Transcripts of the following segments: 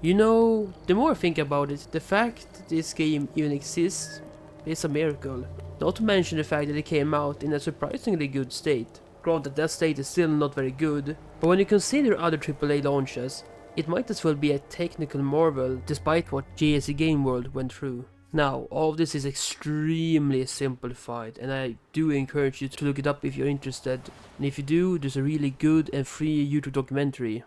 You know, the more I think about it, the fact that this game even exists is a miracle. Not to mention the fact that it came out in a surprisingly good state. Granted, that state is still not very good, but when you consider other AAA launches, it might as well be a technical marvel despite what GSC Game World went through. Now, all of this is extremely simplified, and I do encourage you to look it up if you're interested, and if you do, there's a really good and free YouTube documentary.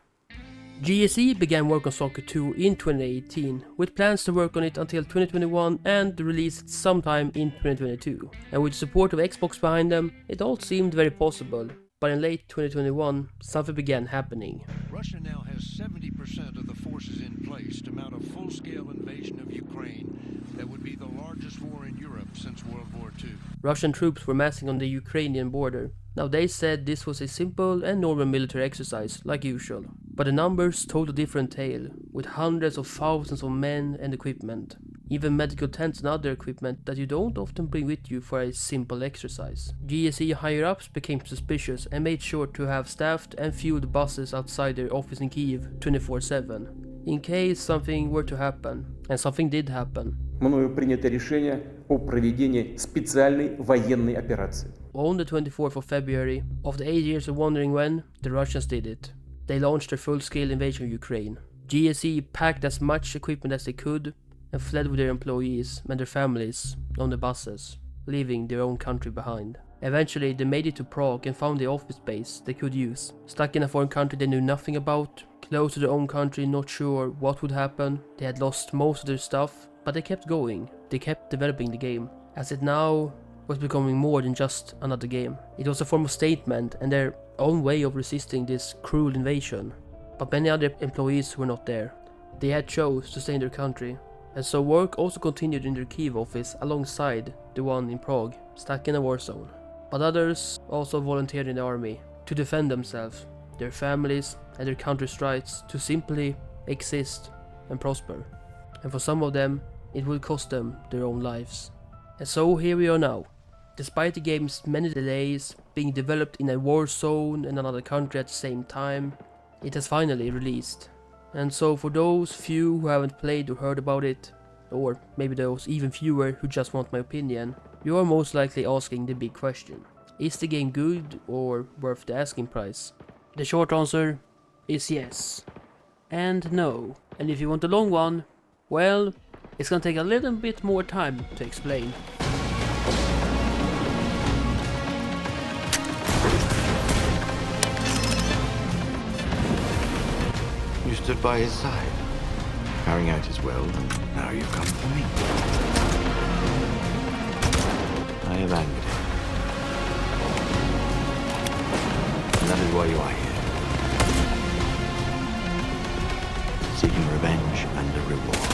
GSE began work on Stalker 2 in 2018, with plans to work on it until 2021 and release it sometime in 2022. And with the support of Xbox behind them, it all seemed very possible. But in late 2021, something began happening. Russia now has 70% of the forces in place to mount a full-scale invasion of Ukraine that would be the largest war in Europe since World War II. Russian troops were massing on the Ukrainian border. Now they said this was a simple and normal military exercise, like usual. But the numbers told a different tale, with hundreds of thousands of men and equipment. Even medical tents and other equipment that you don't often bring with you for a simple exercise. GSE higher-ups became suspicious and made sure to have staffed and fueled buses outside their office in Kyiv 24/7, in case something were to happen. And something did happen. Мною принято решение о проведении специальной военной операции. On the 24th of February, after 8 years of wondering when, the Russians did it. They launched their full-scale invasion of Ukraine. GSE packed as much equipment as they could and fled with their employees and their families on the buses, leaving their own country behind. Eventually, they made it to Prague and found the office space they could use. Stuck in a foreign country they knew nothing about, close to their own country, not sure what would happen. They had lost most of their stuff, but they kept going. They kept developing the game, as it now was becoming more than just another game. It was a form of statement and their own way of resisting this cruel invasion. But many other employees were not there. They had chose to stay in their country, and so work also continued in their Kyiv office alongside the one in Prague, stuck in a war zone. But others also volunteered in the army to defend themselves, their families and their country's rights to simply exist and prosper. And for some of them, it would cost them their own lives. And so here we are now. Despite the game's many delays, being developed in a war zone and another country at the same time, it has finally released. And so for those few who haven't played or heard about it, or maybe those even fewer who just want my opinion, you are most likely asking the big question. Is the game good or worth the asking price? The short answer is yes. And no. And if you want a long one, well, it's gonna take a little bit more time to explain. You stood by his side, carrying out his will, and now you've come for me. I have angered him. And that is why you are here. Seeking revenge and a reward.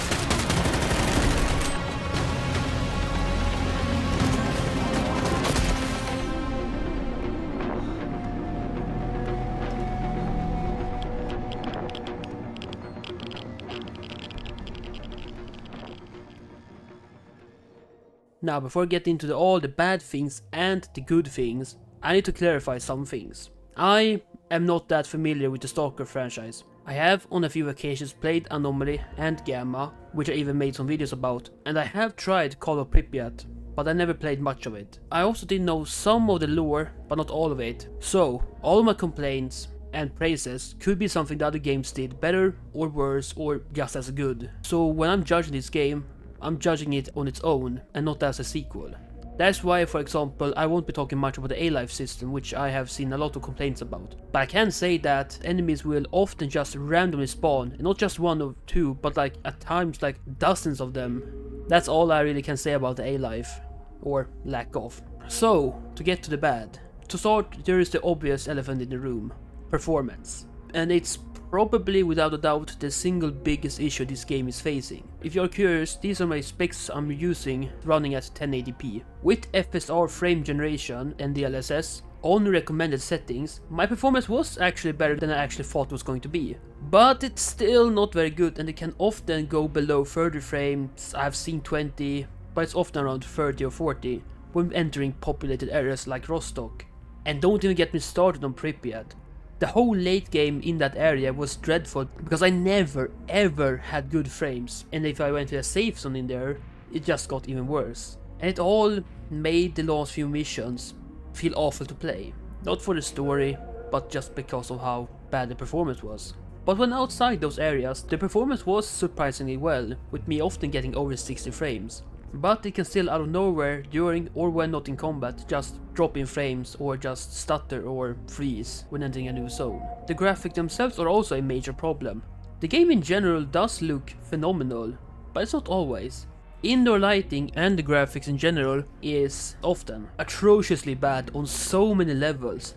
Now, before I get into all the bad things and the good things, I need to clarify some things. I am not that familiar with the Stalker franchise. I have on a few occasions played Anomaly and Gamma, which I even made some videos about, and I have tried Call of Pripyat, but I never played much of it. I also did know some of the lore, but not all of it. So, all of my complaints and praises could be something the other games did better or worse or just as good. So when I'm judging this game, I'm judging it on its own and not as a sequel. That's why, for example, I won't be talking much about the A-Life system, which I have seen a lot of complaints about. But I can say that enemies will often just randomly spawn, and not just one or two, but like at times like dozens of them. That's all I really can say about the A-Life, or lack of. So, to get to the bad. To start, there is the obvious elephant in the room: performance. And it's probably without a doubt the single biggest issue this game is facing. If you're curious, these are my specs I'm using running at 1080p. With FSR frame generation and DLSS on recommended settings, my performance was actually better than I actually thought it was going to be. But it's still not very good, and it can often go below 30 frames. I've seen 20, but it's often around 30 or 40 when entering populated areas like Rostock. And don't even get me started on Pripyat. The whole late game in that area was dreadful because I never ever had good frames, and if I went to a safe zone in there, it just got even worse. And it all made the last few missions feel awful to play. Not for the story, but just because of how bad the performance was. But when outside those areas, the performance was surprisingly well, with me often getting over 60 frames. But it can still out of nowhere, during or when not in combat, just drop in frames or just stutter or freeze when entering a new zone. The graphics themselves are also a major problem. The game in general does look phenomenal, but it's not always. Indoor lighting and the graphics in general is often atrociously bad on so many levels.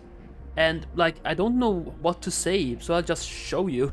And like, I don't know what to say, so I'll just show you.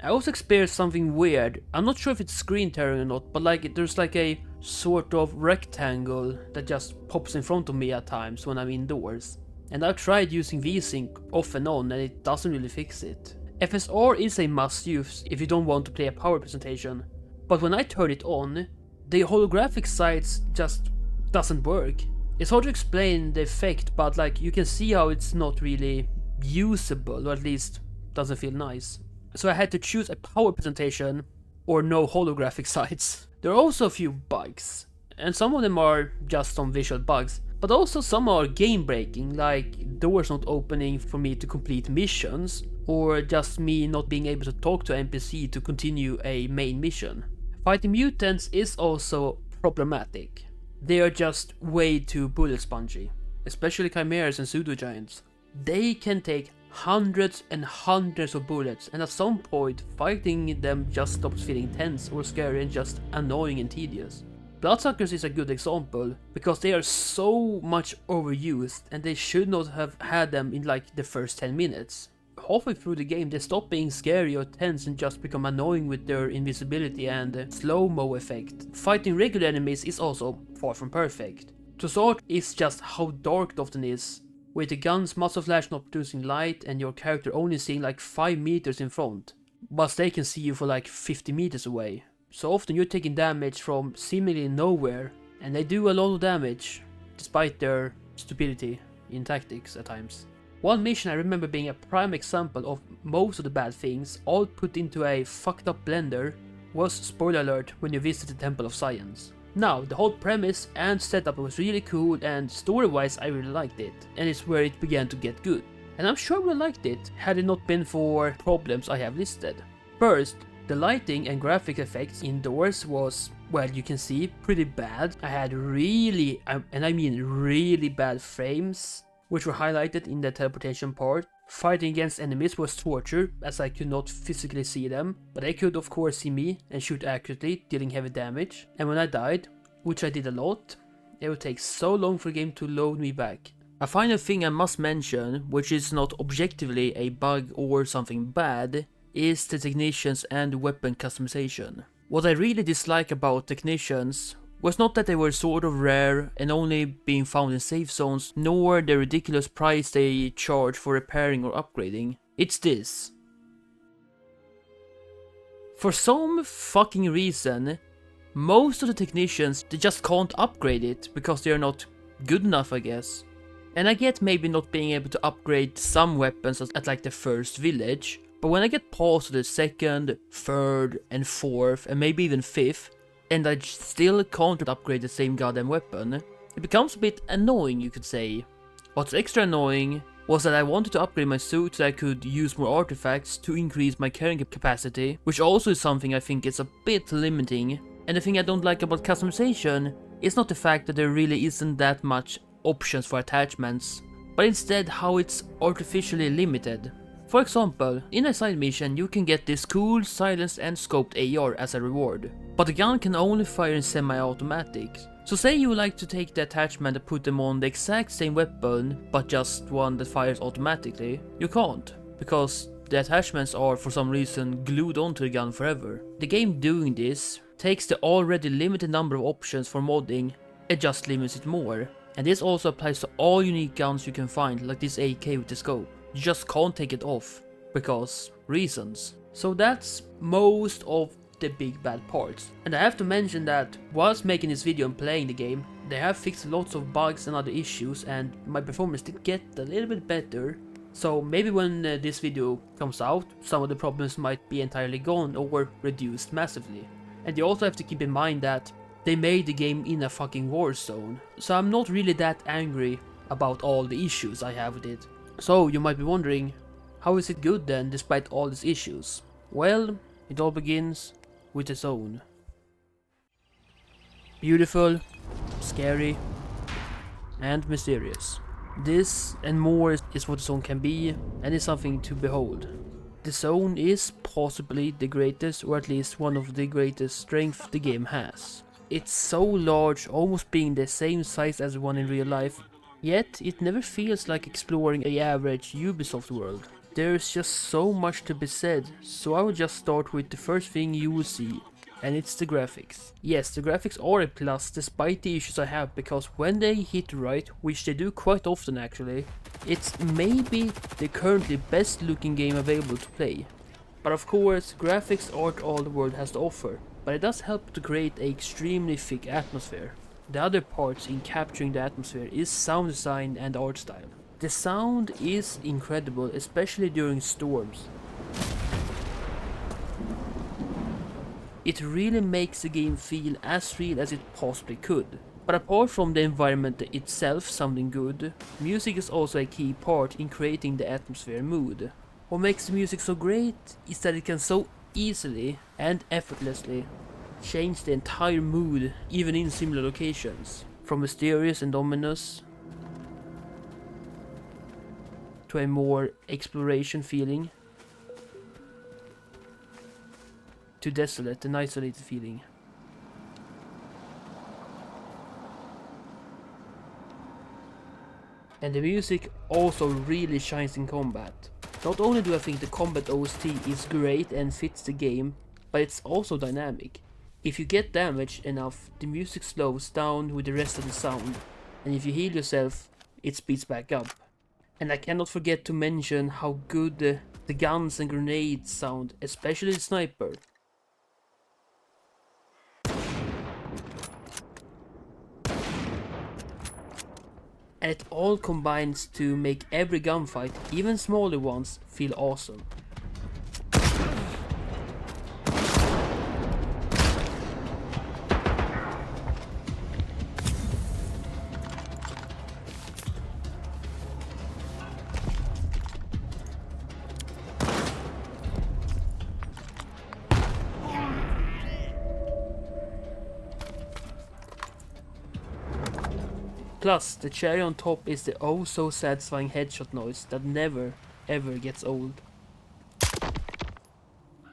I also experienced something weird. I'm not sure if it's screen tearing or not, but like there's like a sort of rectangle that just pops in front of me at times when I'm indoors. And I've tried using VSync off and on and it doesn't really fix it. FSR is a must use if you don't want to play a power presentation, but when I turn it on, the holographic sides just doesn't work. It's hard to explain the effect, but like you can see how it's not really usable, or at least doesn't feel nice. So I had to choose a power presentation or no holographic sides. There are also a few bugs, and some of them are just some visual bugs, but also some are game breaking, like doors not opening for me to complete missions, or just me not being able to talk to an NPC to continue a main mission. Fighting mutants is also problematic. They are just way too bullet spongy, especially chimeras and pseudo-giants. They can take hundreds and hundreds of bullets, and at some point fighting them just stops feeling tense or scary and just annoying and tedious. Bloodsuckers is a good example, because they are so much overused and they should not have had them in like the first 10 minutes. Halfway through the game they stop being scary or tense and just become annoying with their invisibility and slow-mo effect. Fighting regular enemies is also far from perfect. To start is just how dark it often is, with the gun's muzzle flash not producing light and your character only seeing like 5 meters in front, but they can see you for like 50 meters away. So often you're taking damage from seemingly nowhere, and they do a lot of damage, despite their stupidity in tactics at times. One mission I remember being a prime example of most of the bad things all put into a fucked up blender was, spoiler alert, when you visit the Temple of Science. Now, the whole premise and setup was really cool, and story-wise I really liked it, and it's where it began to get good. And I'm sure I would have liked it had it not been for problems I have listed. First, the lighting and graphic effects indoors was, well, you can see, pretty bad. I had really, and I mean really bad frames, which were highlighted in the teleportation part. Fighting against enemies was torture, as I could not physically see them, but they could of course see me and shoot accurately, dealing heavy damage. And when I died, which I did a lot, it would take so long for the game to load me back. A final thing I must mention, which is not objectively a bug or something bad, is the technicians and weapon customization. What I really dislike about technicians was not that they were sort of rare and only being found in safe zones, nor the ridiculous price they charge for repairing or upgrading. It's this. For some fucking reason, most of the technicians, they just can't upgrade it because they are not good enough, I guess. And I get maybe not being able to upgrade some weapons at like the first village, but when I get past the second, third and fourth and maybe even fifth, and I still can't upgrade the same goddamn weapon, it becomes a bit annoying, you could say. What's extra annoying was that I wanted to upgrade my suit so I could use more artifacts to increase my carrying capacity, which also is something I think is a bit limiting. And the thing I don't like about customization is not the fact that there really isn't that much options for attachments, but instead how it's artificially limited. For example, in a side mission you can get this cool silenced and scoped AR as a reward, but the gun can only fire in semi-automatic. So say you would like to take the attachment and put them on the exact same weapon, but just one that fires automatically, you can't, because the attachments are for some reason glued onto the gun forever. The game doing this takes the already limited number of options for modding and just limits it more. And this also applies to all unique guns you can find, like this AK with the scope. You just can't take it off, because reasons. So that's most of the big bad parts. And I have to mention that whilst making this video and playing the game, they have fixed lots of bugs and other issues, and my performance did get a little bit better. So maybe when this video comes out, some of the problems might be entirely gone or reduced massively. And you also have to keep in mind that they made the game in a fucking war zone. So I'm not really that angry about all the issues I have with it. So you might be wondering, how is it good then, despite all these issues? Well, it all begins with the zone. Beautiful, scary, and mysterious. This and more is what the zone can be, and is something to behold. The zone is possibly the greatest, or at least one of the greatest strengths the game has. It's so large, almost being the same size as one in real life, yet it never feels like exploring an average Ubisoft world. There's just so much to be said, so I will just start with the first thing you will see, and it's the graphics. Yes, the graphics are a plus despite the issues I have, because when they hit right, which they do quite often actually, it's maybe the currently best looking game available to play. But of course, graphics aren't all the world has to offer, but it does help to create an extremely thick atmosphere. The other parts in capturing the atmosphere is sound design and art style. The sound is incredible, especially during storms. It really makes the game feel as real as it possibly could. But apart from the environment itself sounding good, music is also a key part in creating the atmosphere and mood. What makes the music so great is that it can so easily and effortlessly change the entire mood, even in similar locations. From mysterious and ominous to a more exploration feeling, to desolate and isolated feeling. And the music also really shines in combat. Not only do I think the combat OST is great and fits the game, but it's also dynamic. If you get damaged enough, the music slows down with the rest of the sound, and if you heal yourself, it speeds back up. And I cannot forget to mention how good the guns and grenades sound, especially the sniper. And it all combines to make every gunfight, even smaller ones, feel awesome. Plus, the cherry on top is the oh so satisfying headshot noise that never ever gets old.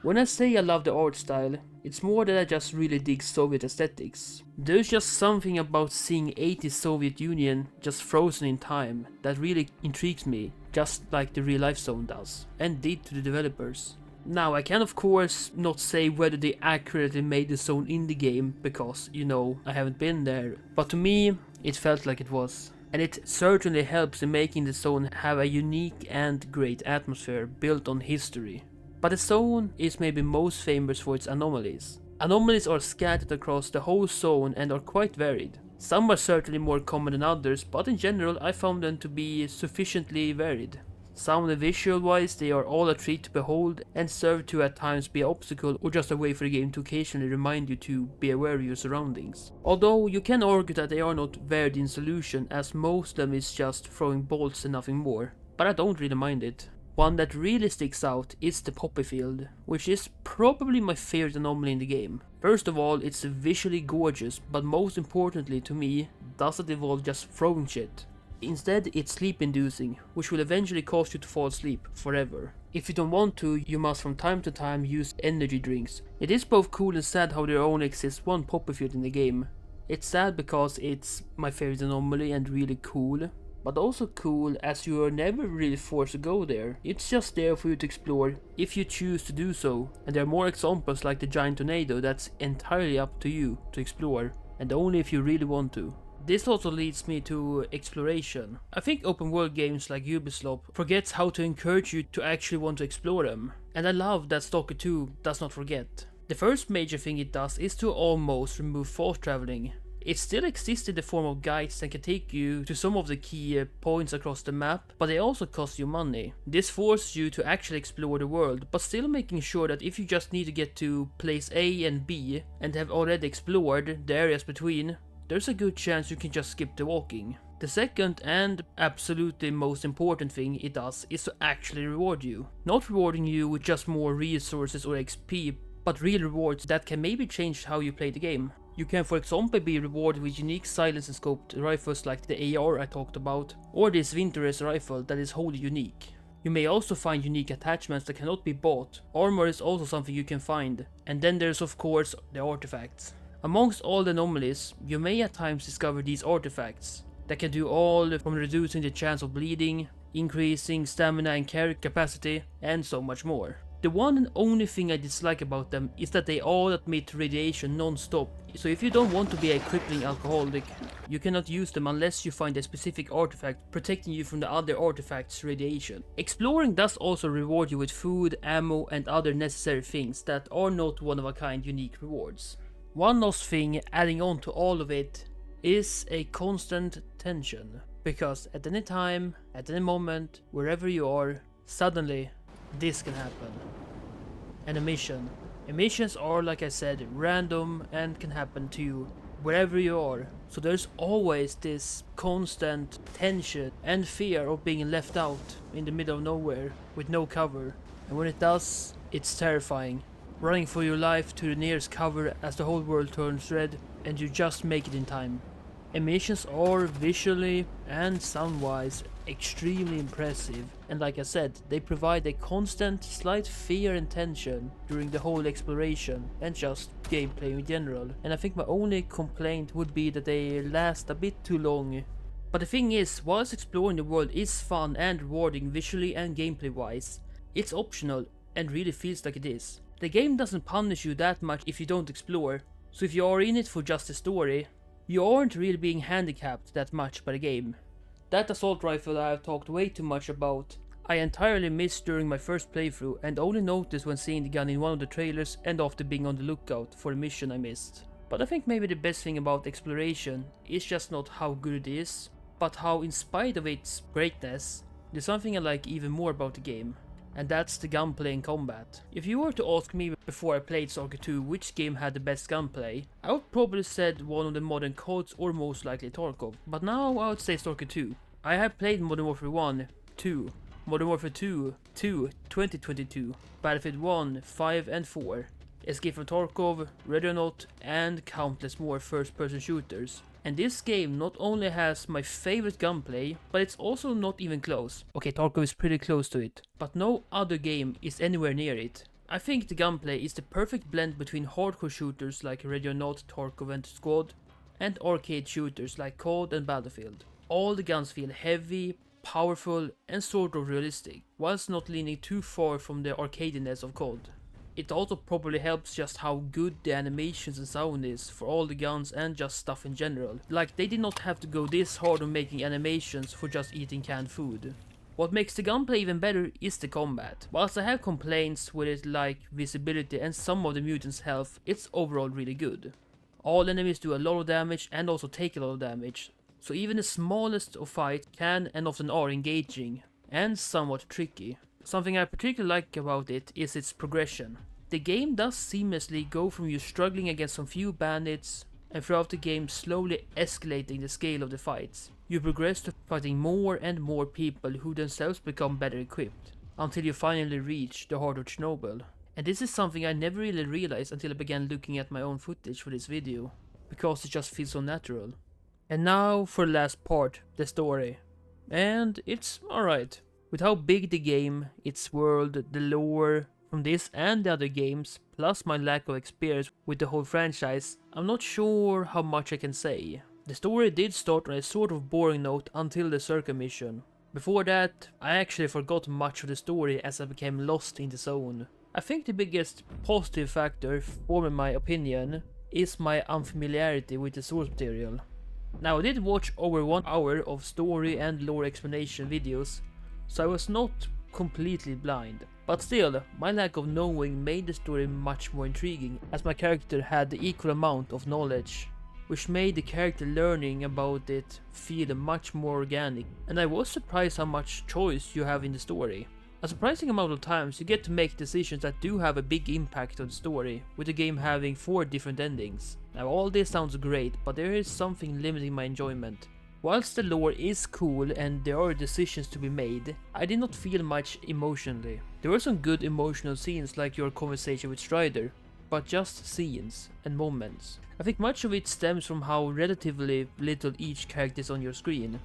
When I say I love the art style, it's more that I just really dig Soviet aesthetics. There's just something about seeing 80s Soviet Union just frozen in time that really intrigues me, just like the real life zone does, and did to the developers. Now, I can of course not say whether they accurately made the zone in the game, because, you know, I haven't been there, but to me, it felt like it was. And it certainly helps in making the zone have a unique and great atmosphere built on history. But the zone is maybe most famous for its anomalies. Anomalies are scattered across the whole zone and are quite varied. Some are certainly more common than others, but in general I found them to be sufficiently varied. Sound and visual wise, they are all a treat to behold and serve to at times be an obstacle or just a way for the game to occasionally remind you to be aware of your surroundings. Although you can argue that they are not varied in solution, as most of them is just throwing bolts and nothing more, but I don't really mind it. One that really sticks out is the poppy field, which is probably my favorite anomaly in the game. First of all, it's visually gorgeous, but most importantly to me, doesn't involve just throwing shit. Instead, it's sleep-inducing, which will eventually cause you to fall asleep forever. If you don't want to, you must from time to time use energy drinks. It is both cool and sad how there only exists one poppy field in the game. It's sad because it's my favorite anomaly and really cool, but also cool as you are never really forced to go there. It's just there for you to explore if you choose to do so, and there are more examples like the giant tornado that's entirely up to you to explore, and only if you really want to. This also leads me to exploration. I think open world games like Ubisoft forgets how to encourage you to actually want to explore them, and I love that Stalker 2 does not forget. The first major thing it does is to almost remove fast traveling. It still exists in the form of guides that can take you to some of the key points across the map, but they also cost you money. This forces you to actually explore the world, but still making sure that if you just need to get to place A and B and have already explored the areas between, there's a good chance you can just skip the walking. The second and absolutely most important thing it does is to actually reward you. Not rewarding you with just more resources or XP, but real rewards that can maybe change how you play the game. You can for example be rewarded with unique silence and scoped rifles like the AR I talked about, or this Winter's rifle that is wholly unique. You may also find unique attachments that cannot be bought. Armor is also something you can find. And then there's of course the artifacts. Amongst all the anomalies, you may at times discover these artifacts that can do all from reducing the chance of bleeding, increasing stamina and carry capacity, and so much more. The one and only thing I dislike about them is that they all emit radiation non-stop, so if you don't want to be a crippling alcoholic, you cannot use them unless you find a specific artifact protecting you from the other artifacts' radiation. Exploring does also reward you with food, ammo and other necessary things that are not one-of-a-kind unique rewards. One last thing adding on to all of it is a constant tension, because at any time, at any moment, wherever you are, suddenly this can happen. And a mission. Missions are, like I said, random and can happen to you wherever you are. So there's always this constant tension and fear of being left out in the middle of nowhere with no cover. And when it does, it's terrifying. Running for your life to the nearest cover as the whole world turns red and you just make it in time. Missions are visually and sound-wise extremely impressive, and like I said, they provide a constant slight fear and tension during the whole exploration and just gameplay in general. And I think my only complaint would be that they last a bit too long. But the thing is, whilst exploring the world is fun and rewarding visually and gameplay wise, it's optional and really feels like it is. The game doesn't punish you that much if you don't explore, so if you are in it for just the story, you aren't really being handicapped that much by the game. That assault rifle I have talked way too much about, I entirely missed during my first playthrough and only noticed when seeing the gun in one of the trailers and after being on the lookout for a mission I missed. But I think maybe the best thing about exploration is just not how good it is, but how in spite of its greatness, there's something I like even more about the game. And that's the gunplay and combat. If you were to ask me before I played Stalker 2 which game had the best gunplay, I would probably said one of the modern CODs or most likely Tarkov. But now I would say Stalker 2. I have played Modern Warfare 1, 2, Modern Warfare 2, 2022, Battlefield 1, 5 and 4, Escape from Tarkov, Ready or Not and countless more first-person shooters. And this game not only has my favorite gunplay, but it's also not even close. Okay, Tarkov is pretty close to it, but no other game is anywhere near it. I think the gunplay is the perfect blend between hardcore shooters like Ready or Not, Tarkov and Squad, and arcade shooters like COD and Battlefield. All the guns feel heavy, powerful and sort of realistic, whilst not leaning too far from the arcadiness of COD. It also probably helps just how good the animations and sound is for all the guns and just stuff in general. Like, they did not have to go this hard on making animations for just eating canned food. What makes the gunplay even better is the combat. Whilst I have complaints with it like visibility and some of the mutants' health, it's overall really good. All enemies do a lot of damage and also take a lot of damage, so even the smallest of fights can and often are engaging and somewhat tricky. Something I particularly like about it is its progression. The game does seamlessly go from you struggling against some few bandits and throughout the game slowly escalating the scale of the fights. You progress to fighting more and more people who themselves become better equipped, until you finally reach the heart of Chernobyl. And this is something I never really realized until I began looking at my own footage for this video, because it just feels so natural. And now for the last part, the story. And it's alright. With how big the game, its world, the lore from this and the other games, plus my lack of experience with the whole franchise, I'm not sure how much I can say. The story did start on a sort of boring note until the Circa mission. Before that, I actually forgot much of the story as I became lost in the zone. I think the biggest positive factor, for my opinion, is my unfamiliarity with the source material. Now I did watch over 1 hour of story and lore explanation videos, so I was not completely blind. But still, my lack of knowing made the story much more intriguing, as my character had the equal amount of knowledge, which made the character learning about it feel much more organic, and I was surprised how much choice you have in the story. A surprising amount of times you get to make decisions that do have a big impact on the story, with the game having 4 different endings. Now all this sounds great, but there is something limiting my enjoyment. Whilst the lore is cool and there are decisions to be made, I did not feel much emotionally. There were some good emotional scenes like your conversation with Strider, but just scenes and moments. I think much of it stems from how relatively little each character is on your screen.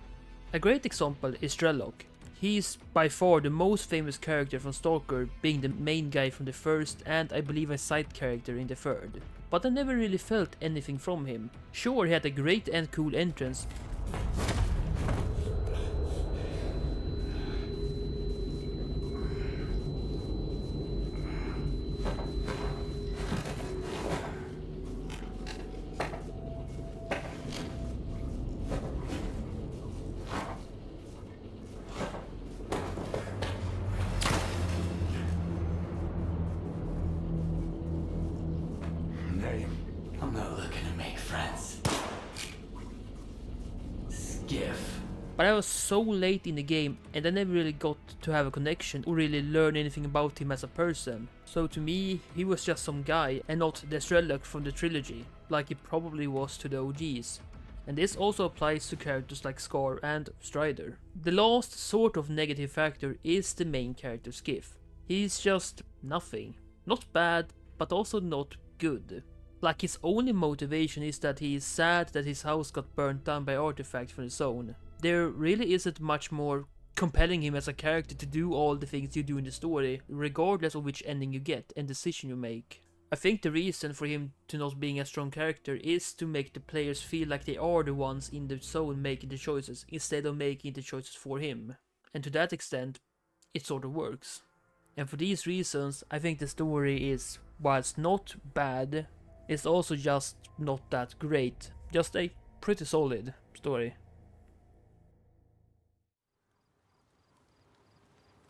A great example is Strelok. He's by far the most famous character from Stalker, being the main guy from the first and I believe a side character in the third. But I never really felt anything from him. Sure, he had a great and cool entrance, Name. I'm not looking to make friends. Skiff. but I was so late in the game and I never really got to have a connection or really learn anything about him as a person. So to me, he was just some guy and not the Strelok from the trilogy, like he probably was to the OGs. And this also applies to characters like Scar and Strider. The last sort of negative factor is the main character Skiff. He's just nothing. Not bad, but also not good. Like his only motivation is that he is sad that his house got burnt down by artifacts from the zone. There really isn't much more compelling him as a character to do all the things you do in the story, regardless of which ending you get and decision you make. I think the reason for him to not being a strong character is to make the players feel like they are the ones in the zone making the choices, instead of making the choices for him. And to that extent, it sort of works. And for these reasons, I think the story is, whilst not bad, it's also just not that great. Just a pretty solid story.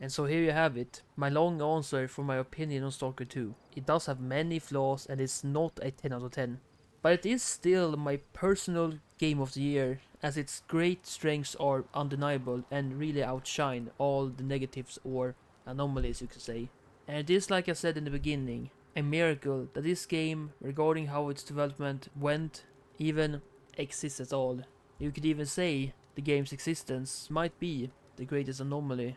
And so here you have it, my long answer for my opinion on Stalker 2. It does have many flaws and it's not a 10 out of 10. But it is still my personal game of the year, as its great strengths are undeniable and really outshine all the negatives or anomalies, you could say. And it is, like I said in the beginning, a miracle that this game, regarding how its development went, even exists at all. You could even say the game's existence might be the greatest anomaly.